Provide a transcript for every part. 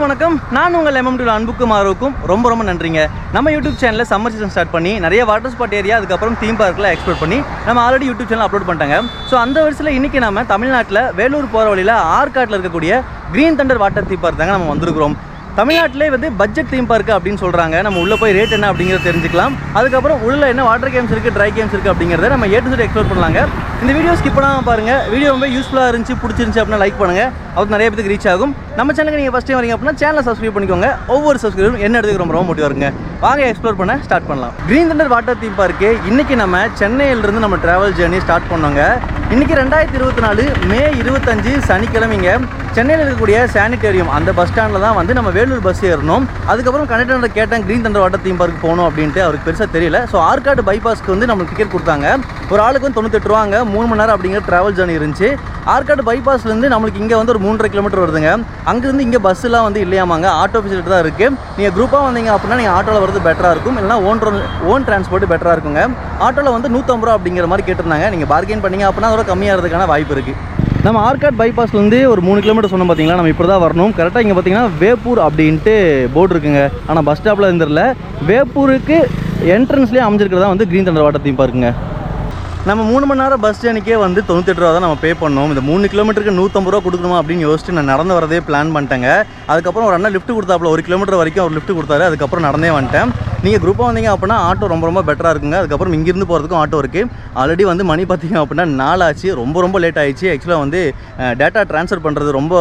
அனைவருக்கும் வணக்கம். நான் உங்கள் MM2 அன்புக்கும் ஆரோக்கும் ரொம்ப நன்றிங்க. நம்ம யூடியூப் சேனலில் சம்மர் சீசன் ஸ்டார்ட் பண்ணி நிறைய வாட்டர் ஸ்பாட் ஏரியா அதுக்கப்புறம் தீம் பார்க்கில் எக்ஸ்ப்ளோர் பண்ணி நம்ம ஆல்ரெடி யூடியூப் சேனல் அப்லோட் பண்ணிட்டாங்க. ஸோ அந்த வருஷத்தில் இன்றைக்கி நம்ம தமிழ்நாட்டில் வேலூர் போகிற வழியில் ஆற்காட்டில் இருக்கக்கூடிய green Thunder water theme park தாங்க நம்ம வந்திருக்கிறோம். தமிழ்நாட்டிலே வந்து பட்ஜெட் தீம் பார்க்கு அப்படின்னு சொல்கிறாங்க. நம்ம உள்ளே போய் ரேட் என்ன அப்படிங்கிறத தெரிஞ்சுக்கலாம். அதுக்கப்புறம் உள்ள என்ன வாட்டர் கேம்ஸ் இருக்குது, ட்ரை கேம்ஸ் இருக்குது அப்படிங்கிறத நம்ம ஏ டு Z எக்ஸ்ப்ளோர் பண்ணலாங்க. இந்த வீடியோ ஸ்கிப் பண்ணாமல் பாருங்கள். வீடியோ ரொம்ப யூஸ்ஃபுல்லாக இருந்துச்சு, பிடிச்சிருந்துச்சு அப்படின்னா லைக் பண்ணுங்கள். அது நிறைய பேருக்கு ரீச் ஆகும். நம்ம சேனலுக்கு நீங்கள் ஃபஸ்ட் டைம் வரீங்க அப்படின்னா சேனலை சப்ஸ்கிரைப் பண்ணிக்கோங்க. ஒவ்வொரு சப்ஸ்கிரைபரும் என்ன எடுத்துக்கு ரொம்ப மோட்டிவாக இருங்க. வாங்க எக்ஸ்ப்ளோர் பண்ண ஸ்டார்ட் பண்ணலாம். Green Thunder water theme park இன்றைக்கி நம்ம சென்னையிலிருந்து நம்ம ட்ராவல் ஜேர்னி ஸ்டார்ட் பண்ணோங்க. இன்றைக்கி 2024 மே 25 சனிக்கிழமைங்க. சென்னையில் இருக்கக்கூடிய சானிட்டோரியம் அந்த பஸ் ஸ்டாண்டில் தான் வந்து நம்ம வேலூர் பஸ் ஏறணும். அதுக்கப்புறம் கண்டக்டர் கேட்டேன் green Thunder water theme park போகணும் அப்படின்ட்டு. அவருக்கு பெருசாக தெரியல. ஸோ ஆற்காடு பைபாஸ்க்கு வந்து நம்மளுக்கு டிக்கெட் கொடுத்தாங்க. ஒரு ஆளுக்கு வந்து 98 ரூபாங்க. 3 மணி நேரம் அப்படிங்கிற ட்ராவல் ஜர்னி இருந்துச்சு. ஆற்காடு பைபாஸ்லேருந்து நம்மளுக்கு இங்கே வந்து ஒரு 3.5 கிலோமீட்டர் வருதுங்க. அங்கேருந்து இங்கே பஸ்ஸெலாம் வந்து இல்லையாமாங்க, ஆட்டோ ஃபெசிலிட்டி தான் இருக்குது. நீங்கள் குரூப்பாக வந்தீங்க அப்படின்னா நீங்கள் ஆட்டோவில் வரது பெட்டராக இருக்கும். இல்லைனா ஓன் டிரான்ஸ்போர்ட் பெட்டராக இருக்குங்க. ஆட்டோவில் வந்து 150 ரூபா அப்படிங்கிற மாதிரி கேட்டிருந்தாங்க. நீங்கள் பார்கெயின் பண்ணிங்க அப்படின்னா அதோட கம்மியாகிறதுக்கான வாய்ப்பு இருக்குது. நம்ம ஆற்காட் பைபாஸ்லேருந்து ஒரு 3 கிலோமீட்டர் சொன்னோம் பார்த்தீங்களா. நம்ம இப்படி தான் வரணும். கரெக்டாக இங்கே பார்த்தீங்கன்னா வேப்பூர் அப்படின்ட்டு போர்டு இருக்குங்க. ஆனால் பஸ் ஸ்டாப்பில் இருந்துடல. வேப்பூருக்கு என்ட்ரன்ஸ்லேயே அமைஞ்சிருக்கிறதா வந்து கிரீன் தண்டர் வாட்டர் தீம் பார்க்குங்க. நம்ம 3 மணி நேரம் பஸ் ஜர்னிக்கே வந்து 98 ரூபா தான் நம்ம பே பண்ணோம். இந்த 3 கிலோமீட்டருக்கு 150 ரூபா கொடுக்கணுமா அப்படின்னு யோசிச்சு நான் நடந்து வரதே பிளான் பண்ணிட்டேங்க. அதுக்கப்புறம் ஒரு அண்ணா லிஃப்ட் கொடுத்தாப்புல 1 கிலோமீட்டர் வரைக்கும் ஒரு லிஃப்ட் கொடுத்தாரு. அதுக்கப்புறம் நடந்தே வந்துட்டேன். நீங்கள் குரூப்பாக வந்தீங்க அப்படின்னா ஆட்டோ ரொம்ப பெட்டராக இருக்குங்க. அதுக்கப்புறம் இங்கேருந்து போகிறதுக்கும் ஆட்டோ இருக்குது. ஆல்ரெடி வந்து மணி பார்த்தீங்க அப்படின்னா 4 ஆச்சு. ரொம்ப லேட் ஆகிடுச்சு. ஆக்சுவலாக வந்து டேட்டா ட்ரான்ஸ்ஃபர் பண்ணுறது ரொம்ப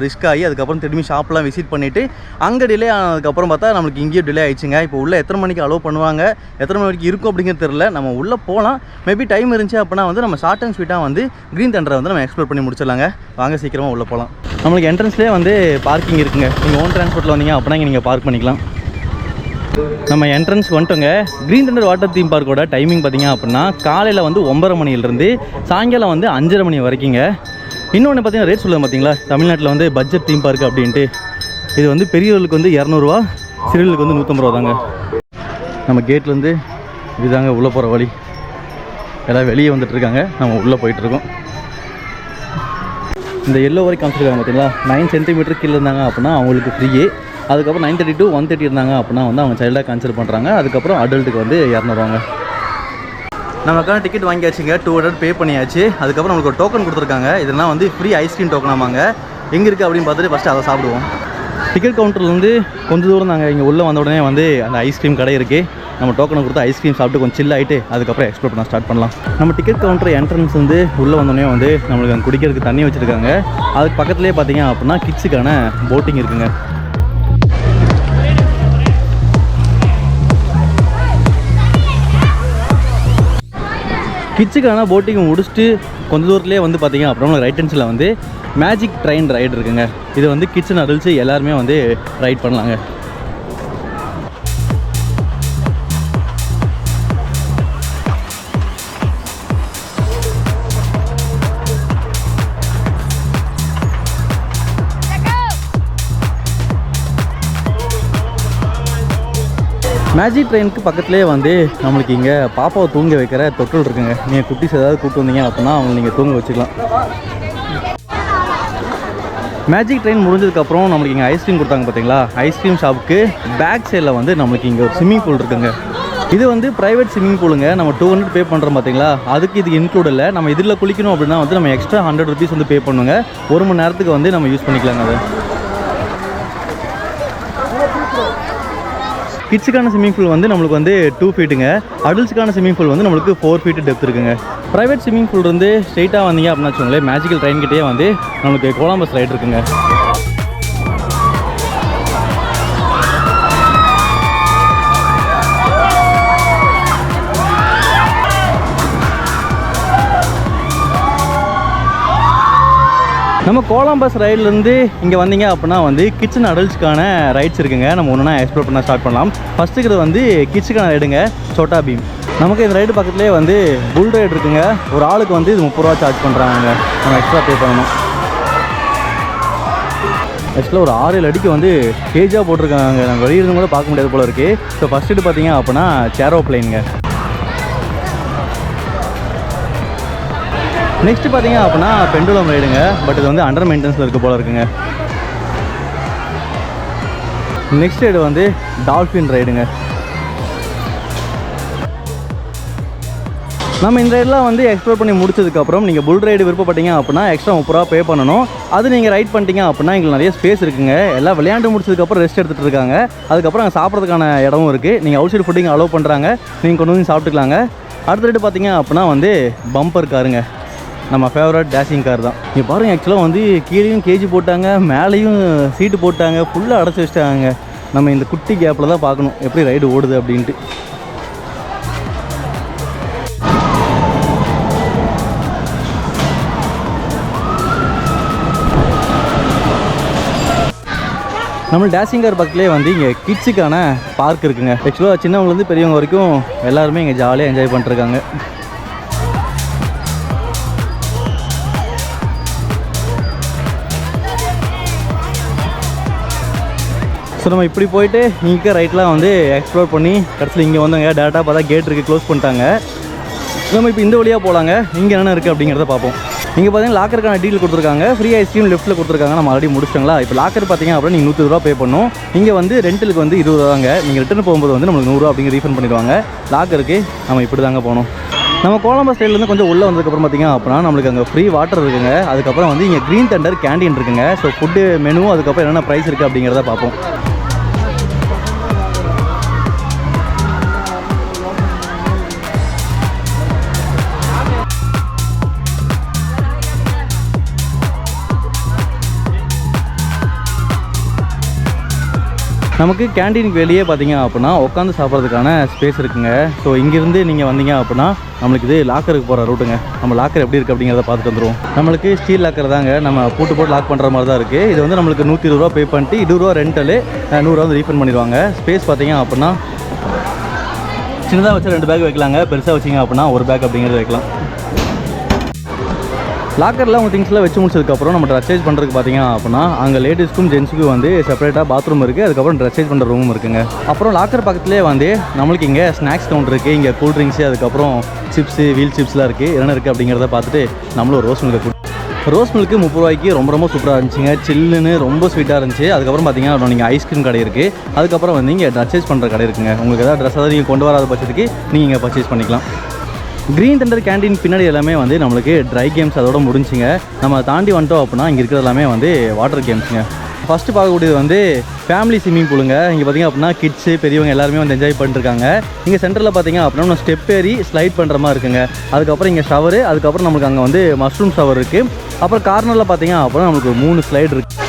ரிஸ்க் ஆகி அதுக்கப்புறம் திரும்பி ஷாப்லாம் விசிட் பண்ணிவிட்டு அங்கே டிலே ஆனதுக்கப்புறம் பார்த்தா நம்மளுக்கு இங்கேயும் டிலே ஆகிடுச்சுங்க. இப்போ உள்ளே எத்தனை மணிக்கு அலோவ் பண்ணுவாங்க, எத்தனை மணிக்கு இருக்கும் அப்படிங்கிறது தெரியல. நம்ம உள்ளே போகலாம். மேபி டைம் இருந்துச்சு அப்படின்னா வந்து நம்ம ஷார்ட் அண்ட் ஸ்வீட்டாக வந்து கிரீன் தண்டரை வந்து நம்ம எக்ஸ்ப்ளோர் பண்ணி முடிச்சிடலாங்க. வாங்க சீக்கிரமாக உள்ளே போகலாம். நம்மளுக்கு என்ட்ரன்ஸ்லேயே வந்து பார்க்கிங் இருக்குங்க. நீங்கள் ஓன் டிரான்ஸ்போர்ட்டில் வந்தீங்க அப்படின்னா இங்கே நீங்கள் பார்க் பண்ணிக்கலாம். நம்ம என்ட்ரன்ஸ் வந்துட்டோங்க. கிரீன் தண்டர் வாட்டர் தீம் பார்க்கோட டைமிங் பார்த்திங்க அப்படின்னா காலையில் வந்து 9:30 மணிலேருந்து சாயங்காலம் வந்து 5:30 மணி வரைக்குங்க. இன்னொன்று பார்த்தீங்கன்னா ரேட் சொல்லுங்கள் பார்த்தீங்களா, தமிழ்நாட்டில் வந்து பட்ஜெட் தீம் பார்க் அப்படின்ட்டு. இது வந்து பெரியவர்களுக்கு வந்து 200 ரூபா, சிறியர்களுக்கு வந்து 150 ரூபா தாங்க. நம்ம கேட்லேருந்து இதுதாங்க உள்ளே போகிற வழி. எல்லாம் வெளியே வந்துட்டுருக்காங்க, நம்ம உள்ளே போயிட்டுருக்கோம். இந்த எல்லோ வரைக்கும் காமிச்சிருக்காங்க பார்த்தீங்களா. 9 சென்டிமீட்டர் கீழே இருந்தாங்க அப்படின்னா அவங்களுக்கு ஃப்ரீயே. அதுக்கப்புறம் 930 to 130 இருந்தாங்க அப்படின்னா வந்து அவங்க சைல்டாக கன்சிடர் பண்ணுறாங்க. அதுக்கப்புறம் அடல்ட்டுக்கு வந்து 200 ரூபாங்க. நமக்கான டிக்கெட் வாங்கியாச்சுங்க. 200 பே பண்ணியாச்சு. அதுக்கப்புறம் நம்மளுக்கு ஒரு டோக்கன் கொடுத்துருக்காங்க. இதெல்லாம் வந்து ஃப்ரீ ஐஸ்கிரீம் டோக்கன் ஆமாங்க. எங்கே இருக்குது அப்படின்னு பார்த்துட்டு ஃபஸ்ட்டு அதை சாப்பிடுவோம். டிக்கெட் கவுண்டர்லேருந்து கொஞ்சம் தூரம் தாங்க. இங்கே உள்ளே வந்த உடனே வந்து அந்த ஐஸ்கிரீம் கடை இருக்குது. நம்ம டோக்கனை கொடுத்து ஐஸ்கிரீம் சாப்பிட்டு கொஞ்சம் சில் ஆகிட்டு அதுக்கப்புறம் எக்ஸ்ப்ளோர் பண்ண ஸ்டார்ட் பண்ணலாம். நம்ம டிக்கெட் கவுண்டர் என்ட்ரன்ஸ் வந்து உள்ளே வந்தோடனே வந்து நம்மளுக்கு அங்கே குடிக்கிறதுக்கு தண்ணி வச்சுருக்காங்க. அதுக்கு பக்கத்துலேயே பார்த்தீங்க அப்படின்னா கிட்ஸுக்கான போட்டிங் இருக்குங்க. கிட்ஸுக்கான போட்டிங் முடிச்சுட்டு கொஞ்சம் தூரத்துலேயே வந்து பார்த்திங்க அப்புறம் ரைட் ஹேண்ட்ஸில் வந்து மேஜிக் ட்ரெயின் ரைடு இருக்குங்க. இது வந்து கிட்ஸ் அண்ட் அடல்ட்ஸு எல்லாருமே வந்து ரைட் பண்ணலாங்க. மேஜிக் ட்ரெயினுக்கு பக்கத்துலேயே வந்து நம்மளுக்கு இங்கே பாப்பாவை தூங்க வைக்கிற தொட்டில் இருக்குங்க. நீங்கள் குட்டிஸ் ஏதாவது கூப்பிட்டு வந்தீங்க அப்படின்னா அவங்க நீங்கள் தூங்க வச்சுக்கலாம். மேஜிக் ட்ரெயின் முடிஞ்சதுக்கப்புறம் நம்மளுக்கு இங்கே ஐஸ்கிரீம் கொடுத்தாங்க பார்த்தீங்களா. ஐஸ்கிரீம் ஷாப்புக்கு பேக் சைடில் வந்து நம்மளுக்கு இங்கே ஒரு ஸ்விம்மிங் பூல் இருக்குங்க. இது வந்து ப்ரைவேட் ஸ்விம்மிங் பூலுங்க. நம்ம 200 பே பண்ணுறோம் பார்த்தீங்களா, அதுக்கு இது இன்க்ளூட் இல்லை. நம்ம இதில் குளிக்கணும் அப்படின்னா வந்து நம்ம எக்ஸ்ட்ரா 100 ருபீஸ் வந்து பே பண்ணுங்க. 1 மணி நேரத்துக்கு வந்து நம்ம யூஸ் பண்ணிக்கலாங்க. அது கிட்ஸுக்கான ஸ்விம்மிங் பூல் வந்து நம்மளுக்கு வந்து 2 ஃபீட்டுங்க. அடல்ட்ஸுக்கான ஸ்விம்மிங் பூல் வந்து நம்மளுக்கு 4 ஃபீட்டு டெப்த் இருக்குங்க. ப்ரைவேட் ஸ்விம்மிங் பூல் இருந்து ஸ்ட்ரெயிட்டாக வந்தீங்க அப்படின்னா வச்சுக்கோங்களேன், மேஜிக்கல் ட்ரெயின் கிட்டே வந்து நம்மளுக்கு கொலம்பஸ் ரைடு இருக்குங்க. நம்ம கொலம்பஸ் ரைட்லேருந்து இங்கே வந்தீங்க அப்படின்னா வந்து கிட்ஸ் அண்ட் அடல்ட்ஸ்க்கான ரைட்ஸ் இருக்குங்க. நம்ம ஒன்றுனா எக்ஸ்ப்ளோர் பண்ண ஸ்டார்ட் பண்ணலாம். ஃபஸ்ட்டுக்கு வந்து கிட்ஸுக்கான ரைடுங்க, சோட்டா பீம். நமக்கு இந்த ரைடு பக்கத்துலேயே வந்து புல் ரைடு இருக்குங்க. ஒரு ஆளுக்கு வந்து இது 30 ரூபா சார்ஜ் பண்ணுறாங்க. நம்ம எக்ஸ்ட்ரா பே பண்ணணும். ஆக்சுவலாக ஒரு 6-7 அடிக்கு வந்து கேஜாக போட்டிருக்காங்க. நாங்கள் வெளியிருந்து கூட பார்க்க முடியாது போல இருக்குது. ஸோ ஃபஸ்ட்டு பார்த்தீங்க அப்படின்னா சேரோ பிளேனுங்க. நெக்ஸ்ட்டு பார்த்தீங்க அப்படின்னா பெண்டுலம் ரைடுங்க. பட் இது வந்து அண்டர் மெயின்டெனன்ஸில் இருக்க போல இருக்குங்க. நெக்ஸ்ட் ரைடு வந்து டால்ஃபின் ரைடுங்க. நம்ம இந்த ரைடெலாம் வந்து எக்ஸ்ப்ளோர் பண்ணி முடிச்சதுக்கப்புறம் நீங்கள் புல் ரைடு விருப்பப்பட்டீங்க அப்படின்னா எக்ஸ்ட்ரா 30 ரூபா பே பண்ணணும். அது நீங்கள் ரைட் பண்ணிட்டீங்க அப்படின்னா எங்களுக்கு நிறைய ஸ்பேஸ் இருக்குங்க. எல்லாம் விளையாண்டு முடிச்சதுக்கப்புறம் ரெஸ்ட் எடுத்துகிட்டு இருக்காங்க. அதுக்கப்புறம் அங்கே சாப்பிட்றதுக்கான இடமும் இருக்குது. நீங்கள் அவுட் சைடு ஃபுட்டிங் அலோவ் பண்ணுறாங்க, நீங்கள் கொண்டு வந்து சாப்பிட்டுக்கலாங்க. அடுத்த ரைடு பார்த்தீங்க அப்படின்னா வந்து பம்பர் காருங்க, நம்ம ஃபேவரட் டேஷிங் கார் தான். இங்கே பாருங்கள், ஆக்சுவலாக வந்து கீழேயும் கேஜி போட்டாங்க, மேலேயும் சீட்டு போட்டாங்க, ஃபுல்லாக அடைச்சி வச்சிட்டாங்க. நம்ம இந்த குட்டி கேப்பில் தான் பார்க்கணும் எப்படி ரைடு ஓடுது அப்படின்ட்டு. நம்ம டேஷிங் கார் பக்கத்துலேயே வந்து இங்கே கிட்ஸுக்கான பார்க் இருக்குங்க. ஆக்சுவலாக சின்னவங்கலேருந்து பெரியவங்க வரைக்கும் எல்லாருமே இங்கே ஜாலியாக என்ஜாய் பண்ணிருக்காங்க. ஸோ நம்ம இப்படி போயிட்டு இங்கே ரைட்லாம் வந்து எக்ஸ்ப்ளோர் பண்ணி கடைசியில் இங்கே வந்தாங்க. டேரெக்டாக பார்த்தா கேட் இருக்குது, க்ளோஸ் பண்ணிட்டாங்க. நம்ம இப்போ இந்த வழியாக போகலாங்க. இங்கே என்னென்ன இருக்குது அப்படிங்கிறத பார்ப்போம். இங்கே பார்த்தீங்கன்னா லாக்கருக்கான டீட்டெயில் கொடுத்துருக்காங்க. ஃப்ரீ ஐஸ்கிரீம் லெஃப்ட்டில் கொடுத்துருக்காங்க. நம்ம ஆல்ரெடி முடிச்சிட்டாங்களா. இப்போ லாக்கர் பார்த்தீங்க அப்படின்னா நீங்கள் 120 ரூபா பே பண்ணணும். இங்கே வந்து ரெண்டலுக்கு வந்து 20 ரூபாங்க. நீங்கள் ரிட்டர்ன் போகும்போது வந்து நம்மளுக்கு 100 ரூபா அப்படிங்கிற ரீஃபண்ட் பண்ணிடுவாங்க. லாக்கருக்கு நம்ம இப்படி தாங்க போகணும். நம்ம கோலம்பஸ் சைட்லேருந்து கொஞ்சம் உள்ளே வந்ததுக்கப்புறம் பார்த்தீங்க அப்படின்னா நம்மளுக்கு அங்கே ஃப்ரீ வாட்டர் இருக்குங்க. அதுக்கப்புறம் வந்து இங்கே க்ரீன் தண்டர் கேண்டீன் இருக்குங்க. ஸோ ஃபுட்டு மெனு அதுக்கப்புறம் என்னென்ன ப்ரைஸ் இருக்குது அப்படிங்கிறத பார்ப்போம். நமக்கு கேண்டீனுக்கு வெளியே பார்த்தீங்க அப்படின்னா உட்காந்து சாப்பிட்றதுக்கான ஸ்பேஸ் இருக்குங்க. ஸோ இங்கேருந்து நீங்கள் வந்தீங்க அப்படின்னா நம்மளுக்கு இது லாக்கருக்கு போகிற ரூட்டுங்க. நம்ம லாக்கர் எப்படி இருக்குது அப்படிங்கிறத பார்த்துட்டு வந்துடுவோம். நம்மளுக்கு ஸ்டீல் லாக்கர் தாங்க, நம்ம போட்டு லாக் பண்ணுற மாதிரி தான் இருக்குது. இது வந்து நம்மளுக்கு 120 ரூபா பே பண்ணிட்டு 20 ரூபா ரெண்டலு, 100 ரூபா வந்து ரீஃபண்ட் பண்ணிடுவாங்க. ஸ்பேஸ் பார்த்தீங்க அப்படின்னா சின்னதாக வச்சு 2 பேக் வைக்கலாங்க, பெருசாக வச்சிங்க அப்படின்னா 1 பேக் அப்படிங்கிறது வைக்கலாம். லாக்கரில் உங்கள் திங்ஸ்லாம் வச்சு முடிச்சதுக்கப்புறம் நம்ம ட்ரெஸ் சேஞ்ச் பண்ணுறதுக்கு பார்த்தீங்க அப்படின்னா அங்கே லேடிஸ்க்கும் ஜென்ஸுக்கும் வந்து செப்பரேட்டாக பாத்ரூம் இருக்குது. அதுக்கப்புறம் ட்ரெஸ் சேஞ்ச் பண்ணுற ரூமும் இருக்குங்க. அப்புறம் லாக்கர் பக்கத்துலேயே வந்து நம்மளுக்கு இங்கே ஸ்நாக்ஸ் கவுண்டர் இருக்குது. இங்கே கூல் ட்ரிங்க்ஸு, அதுக்கப்புறம் சிப்ஸு, வீல் சிப்ஸ்லாம் இருக்குது. என்னென்ன இருக்குது அப்படிங்கிறத பார்த்துட்டு நம்மளும் ஒரு ரோஸ் மில்க் ரோஸ் மில்க்கு 30 ரூபாய்க்கு ரொம்ப சூப்பராக இருந்துச்சுங்க. சில்லுன்னு ரொம்ப ஸ்வீட்டாக இருந்துச்சு. அதுக்கப்புறம் பார்த்தீங்கன்னா நீங்கள் ஐஸ்கிரீம் கடை இருக்குது. அதுக்கப்புறம் வந்து இங்கே ட்ரெஸ் சேஞ்ச் பண்ணுற கடை இருக்குங்க. உங்களுக்கு எதாவது ட்ரெஸ் நீங்கள் கொண்டு வராத பட்சத்துக்கு நீங்கள் இங்கே பர்ச்சேஸ் பண்ணிக்கலாம். க்ரீன் தண்டர் கேண்டீன் பின்னாடி எல்லாமே வந்து நம்மளுக்கு ட்ரை கேம்ஸ் அதோட முடிஞ்சுங்க. நம்ம தாண்டி வந்துட்டோம் அப்படின்னா இங்கே இருக்கிறது எல்லாமே வந்து வாட்டர் கேம்ஸுங்க. ஃபஸ்ட்டு பார்க்கக்கூடியது வந்து ஃபேமிலி ஸ்விம்மிங் பூலுங்க. இங்கே பார்த்திங்க அப்படின்னா கிட்ஸு பெரியவங்க எல்லாருமே வந்து என்ஜாய் பண்ணிட்டுருக்காங்க. இங்கே சென்டரில் பார்த்திங்க அப்படின்னா நம்ம ஸ்டெப் ஏறி ஸ்லைட் பண்ணுற மாதிரி இருக்குங்க. அதுக்கப்புறம் இங்கே ஷவரு, அதுக்கப்புறம் நம்மளுக்கு அங்கே வந்து மஷ்ரூம் ஷவர் இருக்குது. அப்புறம் கார்னரில் பார்த்திங்க அப்படின்னா நம்மளுக்கு 3 ஸ்லைடு இருக்குது.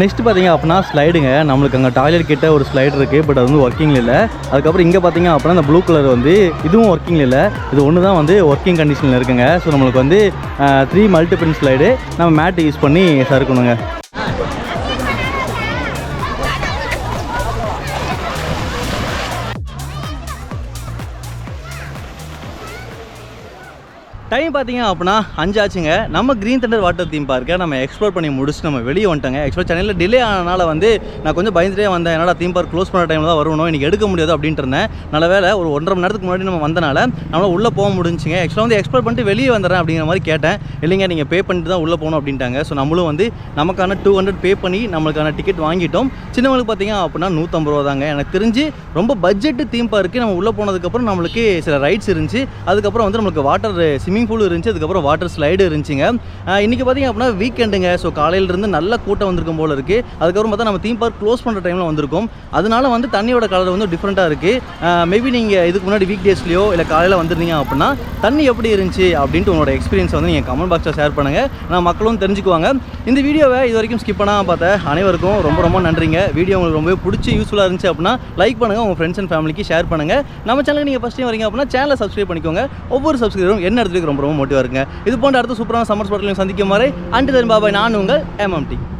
நெக்ஸ்ட் பார்த்தீங்க அப்படின்னா ஸ்லைடுங்க. நம்மளுக்கு அங்கே டாய்லெட் கிட்ட ஒரு ஸ்லைடு இருக்குது, பட் அது வந்து ஒர்க்கிங்கில் இல்லை. அதுக்கப்புறம் இங்கே பார்த்தீங்க அப்படின்னா இந்த ப்ளூ கலர் வந்து இதுவும் ஒர்க்கிங்கில் இல்லை, இது ஒன்று தான் வந்து ஒர்க்கிங் கண்டிஷனில் இருக்குங்க. ஸோ நம்மளுக்கு வந்து 3 மல்டிபிள் ஸ்லைடு நம்ம மேட்டு யூஸ் பண்ணி சறுக்கணுங்க. டைம் பார்த்தீங்க அப்படின்னா 5 ஆச்சுங்க. நம்ம க்ரீன் தண்டர் வாட்டர் தீம் பார்க்கை நம்ம எக்ஸ்ப்ளோர் பண்ணி முடிச்சு நம்ம வெளியே வந்துட்டோங்க. ஆக்சுவலாக சென்னையில் டிலே ஆனனால வந்து நான் கொஞ்சம் பயந்துட்டே வந்தேன். என்னடா தீம் பார்க் க்ளோஸ் பண்ண டைமில் தான் வரணும், இன்றைக்கி எடுக்க முடியாது அப்படின்ட்டு இருந்தேன். நல்ல வேலை ஒரு 1.5 மணி நேரத்துக்கு முன்னாடி நம்ம வந்தனால நம்மளால் உள்ளே போக முடிஞ்சுங்க. ஆக்சுவலாக வந்து எக்ஸ்ப்ளோர் பண்ணிட்டு வெளியே வந்துடுறேன் அப்படிங்கிற மாதிரி கேட்டேன். இல்லைங்க நீங்கள் பே பண்ணிட்டு தான் உள்ளே போகணும் அப்படின்ட்டாங்க. ஸோ நம்மளும் வந்து நமக்கான 200 பே பண்ணி நம்மளுக்கான டிக்கெட் வாங்கிட்டோம். சின்னவங்களுக்கு பார்த்தீங்க அப்படின்னா 150 ரூபா தாங்க. எனக்கு தெரிஞ்சு ரொம்ப பட்ஜெட்டு தீம் பார்க்கு. நம்ம உள்ளே போனதுக்கப்புறம் நம்மளுக்கு சில ரைட்ஸ் இருந்துச்சு, அதுக்கப்புறம் வந்து நம்மளுக்கு வாட்டர் ஸ்விம்மிங் பூல் இருந்துச்சு, அதுக்கப்புறம் வாட்டர் ஸ்லைடு இருந்துச்சுங்க. இன்றைக்கி பார்த்திங்க அப்படின்னா வீக்கெண்டுங்க. ஸோ காலையிலேருந்து நல்ல கூட்டம் வந்திருக்கும் போல் இருக்குது. அதுக்கப்புறம் பார்த்தா நம்ம தீம் பார்க் க்ளோஸ் பண்ணுற டைமில் வந்திருக்கும். அதனால வந்து தண்ணியோட கலர் வந்து டிஃப்ரெண்ட்டாக இருக்குது. மேபி நீங்கள் இதுக்கு முன்னாடி வீக் டேஸ்லையோ இல்லை காலையில் வந்துருந்தீங்க அப்படின்னா தண்ணி எப்படி இருந்துச்சு அப்படின்ட்டு உங்களோட எக்ஸ்பீரியன்ஸ் வந்து நீங்கள் கமெண்ட் பாக்ஸில் ஷேர் பண்ணுங்கள். நான் மக்களும் தெரிஞ்சுக்குவாங்க. இந்த வீடியோவை இது வரைக்கும் ஸ்கிப் பண்ணாமல் பார்த்த அனைவருக்கும் ரொம்ப நன்றிங்க. வீடியோ உங்களுக்கு ரொம்ப பிடிச்சி யூஸ்ஃபுல்லாக இருந்துச்சு அப்படின்னா லைக் பண்ணுங்கள், உங்கள் ஃப்ரெண்ட்ஸ் அண்ட் ஃபேமிலிக்கு ஷேர் பண்ணுங்கள். நம்ம சேனலுக்கு நீங்கள் ஃபஸ்ட் டைம் வரீங்க அப்படின்னா சேனலை சப்ஸ்கிரைப் பண்ணிக்கோங்க. ஒவ்வொரு சப்ஸ்கிரைபரும் என்ன இடத்துக்கு ரொம்ப மோட்டிவாக இருக்குங்க. இது போன்ற அடுத்த சூப்பரான சம்மர் ஸ்பாட்லையும் சந்திக்கும் வரை அன்டில் தென் பாய். நான் உங்கள் MMT.